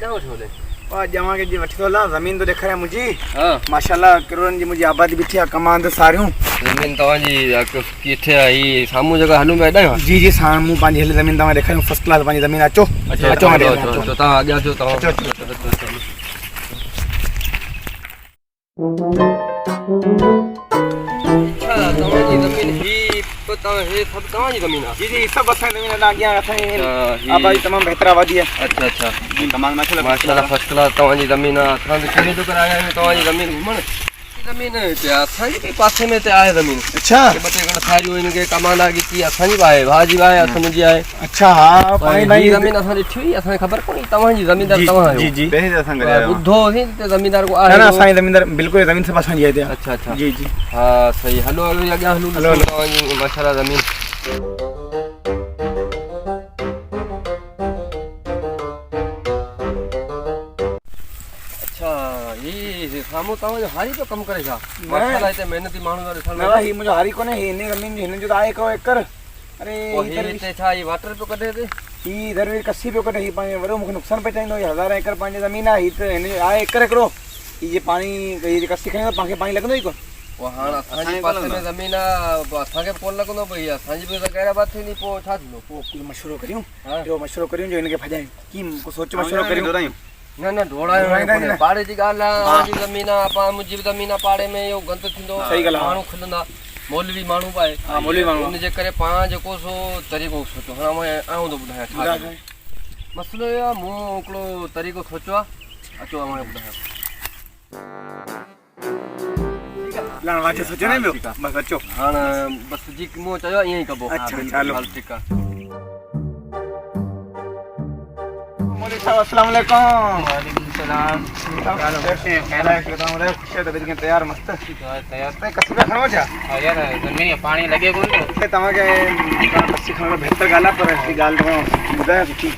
जाओ छोले और जमा के जी वठी तो ला जमीन तो देखा मुझी हां माशाल्लाह करोड़न जी मुझी आबादी बिठी आ कमांद सारियों जमीन तवाजी किथे आई सामू जगह हलू में आया जी जी सामू पांजी हले जमीन तवा देखा फर्स्ट क्लास पांजी जमीन अचो अचो तो ता आ गया जो ता तवाजी जमीन ही पता है सब तवाजी जमीन जी जी सब असा जमीन ना गया असा आबादी तमाम बेहतर आबादी है अच्छा अच्छा जी तमाम माशाल्लाह फर्स्ट क्लास तवाजी जमीन थां किने तो कराया है तवाजी जमीन घुमण जमीन ते असांजी के पासे में ते आहे जमीन अच्छा बटे गण थारियो इनके कमांडा की असांजी बाए भाजी बाए असांजी आहे अच्छा हां पानी नहीं जमीन असां ॾिठी हुई असां खबर कोनी तव्हांजी जमीनदार तव्हां जी जी पहले असां करे बुद्धो ही ते जमीनदार को ना ना असांजी जमीनदार बिल्कुल जमीन से असांजी आहे अच्छा अच्छा जी जी हां सही हलो अॻियां हलो तव्हांजी माशाल्लाह जमीन सामू तव्हांजो हारी तो कम करे छा माशाल्लाह इते मेहनती माण्हू दा ॾिसण ना ही मुंहिंजो हारी कोने ही इन जमीन हिन जो आहे को एकर अरे हिते छा ई वाटर पियो कढे ते ही इधर भी कसी पियो कढे ही पाणी वॾो मूंखे नुक़सान पहुचाईंदो ही 1000 एकड़ पंहिंजी ज़मीन आहे ही त हिन आहे एकर हिकिड़ो ही जे पाणी ही कसी खणी त तव्हांखे पाणी लॻंदो ई कोन पोइ हाणे असांजे पासे में ज़मीन आहे असांखे कोन लॻंदो भई असांजी बि त गैर बात थींदी पोइ छा थींदो पोइ कुझु मशवरो करियूं ॿियो मशवरो करियूं जो हिनखे भॼायूं की कुझु सोच मशवरो करियूं न न ढोड़ायो पाड़े जी ॻाल्हि आहे ज़मीन आहे पाण मुंहिंजी बि ज़मीन आहे पाड़े में इहो गंद थींदो सही ॻाल्हि आहे माण्हू खिलंदा मौलवी माण्हू बि आहे हा मौलवी माण्हू उनजे करे पाण जेको सो तरीक़ो सोचो हाणे मां आऊं थो ॿुधायां छा मसइलो इहो आहे मूं हिकिड़ो तरीक़ो सोचियो आहे अचो मां ॿुधायां लहण वाचे सोचो न ॿियो बसि अचो हाणे बसि जी मूं चयो ईअं ई कबो अच्छा हलो ठीकु आहे अस्सलाम वालेकुम वालेकुम सलाम कैसे हैं खैर है एकदम रे खुश है तबीयत के तैयार मस्त तैयार पे कसी पे खणो जा हां यार जमीन पानी लगे कोन तो तमा के कसी खणो बेहतर गाला पर ई गाल तो बुधाया सुठी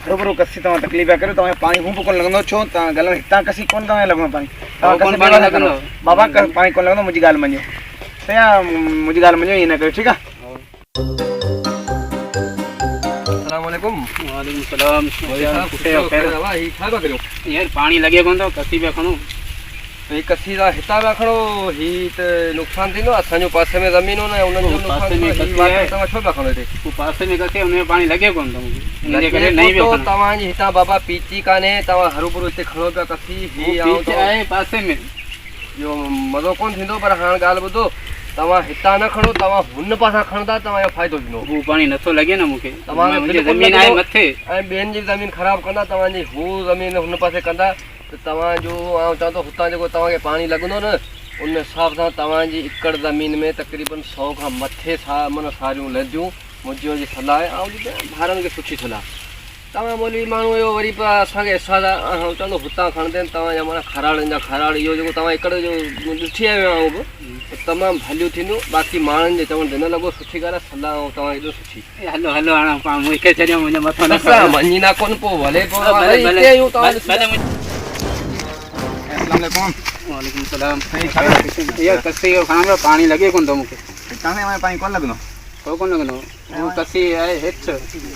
बरोबर कसी तमा तकलीफ करो तमा पानी हूं कोन लगंदो छो ता गल हिता कसी कोन तमा लगनो पानी तमा कोन पानी लगनो बाबा का पानी कोन लगनो मुजी गाल मन्यो तया मुजी गाल मन्यो ई ना करो ठीक है वालेकुम सलाम यार पानी लगे कोन तो कसी पे खणो ही कसी दा हिता पे खणो ही त नुकसान थींदो असांजो पासे में ज़मीन हो न उन जो पासे में कसी है तव्हां छो पे खणो हिते पासे में कसी उन में पानी लगे कोन तो इनजे करे नहीं तो तव्हांजी हिता बाबा पीची काने तव्हां हरूभरू हिते खणो पिया कसी ही पीच आहे पासे में जो मज़ो कोन थींदो पर हाणे ॻाल्हि ॿुधो तव्हां हितां न खणो तव्हां हुन पासां खणंदा तव्हांजो फ़ाइदो थींदो हू पानी नथो लगे न मूंखे तव्हांखे मुंहिंजी ज़मीन आहे मथे ऐं ॿियनि जी ज़मीन ख़राबु कंदा तव्हांजी हू ज़मीन हुन पासे कंदा त तव्हांजो आउं चवां थो हुतां जेको तव्हांखे पाणी लॻंदो न उन हिसाब सां तव्हांजी एकड़ ज़मीन में तक़रीबन 100 खां मथे माना सारियूं लहिदियूं मुंहिंजी जी सलाह आहे ऐं ॿारनि खे सुठी सलाह तव्हां मौलवी माण्हू इहो वरी असांखे अहसासु आहे चवंदो हुतां खणंदा आहिनि तव्हांजा माना खराड़नि जा खराड़ इहो जेको तव्हां एकड़ जो ॾिठी आयो आहियां बि तमामु भलियूं थींदियूं बाक़ी माण्हुनि जे चवण ते न लॻो सुठी ॻाल्हि आहे सलाह ऐं तव्हां एॾो सुठी हलो हलो हाणे पाण मूंखे छॾियो मुंहिंजो मथो न मञी न कोन पोइ भले वालेकुम सलाम यार कसी जो खाना पानी लगे कोन तो मूंखे हितां में पानी कोन लॻंदो को कोन लॻंदो वो कसी आहे हेठि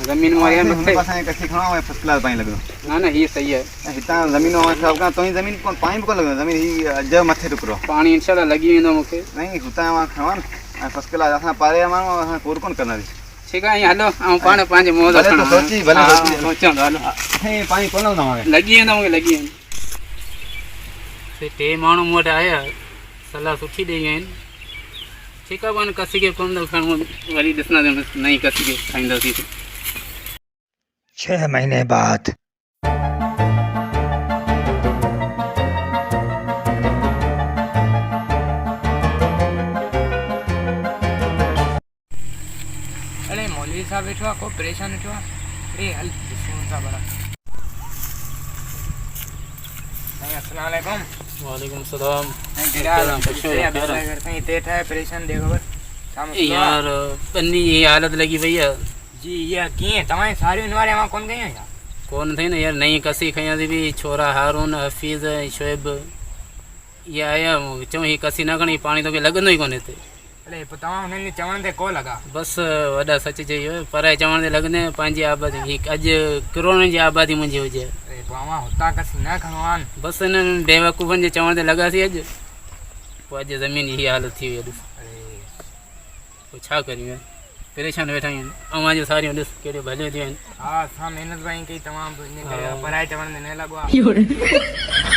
ज़मीन में मथे पासे कसी खणो है फर्स्ट क्लास पानी लॻंदो ना ना ये सही है हितां ज़मीन हिसाब खां तुंहिंजी ज़मीन कोन पानी कोन लॻंदो ज़मीन ही अॼु मथे टुकड़ो पानी इंशाल्लाह लगी वेंदो मूंखे नहीं हुतां मां खणो ऐं फर्स्ट क्लास असां पारे जा माण्हू असां कोर कोन कंदासीं ठीकु आहे हलो ऐं पाण पंहिंजे मौज भले तूं सोची भले सोचूं हलो हे पानी कोन लॻंदो तव्हांखे लगी वेंदो मूंखे लगी वेंदो टे माण्हू मूं वटि आया सलाह सुठी ॾेई आहिनि ठीकु आहे पाण कसी खे कोन थो खणूं वरी ॾिसंदासीं नई कसी खे खाईंदासीं 6 महीने बाद अरे मौलवी साहब वेठो आहे को परेशान वेठो आहे अरे हल ॾिसूं था भला अस्सलाम वालेकुम वालेकुम सलाम परेशान दे खबर यार पन्नी ये हालत लगी भई है जी ये कीअं तव्हां सारियूं हिन वारे मां कोन कयूं छा कोन थी न यार नई कसी खयां भी छोरा हारून हफ़ीज़ शोएब ये आया चऊं ही कसी न खणी पानी तो के लगंदो ही कोन हिते अरे पोइ तव्हां हुननि जे चवण ते को लॻा बसि वॾा सच चई वियो पराए चवण ते लॻंदे पंहिंजी आबादी हिकु अॼु करोड़नि जी आबादी मुंहिंजी हुजे अरे पोइ अवां हुतां कसी न खणो आहिनि बसि हिननि बेवकूफ़नि जे चवण ते लॻासीं अॼु पोइ अॼु ज़मीन जी हीअ हालत थी वई ॾिस अरे पोइ छा करियूं परेशान वेठा आहियूं अवां जूं सारियूं ॾिस कहिड़ियूं भलियूं थियूं आहिनि हा असां महिनत भाई कई तव्हां बि इन करे पराए चवण ते न लॻो आहे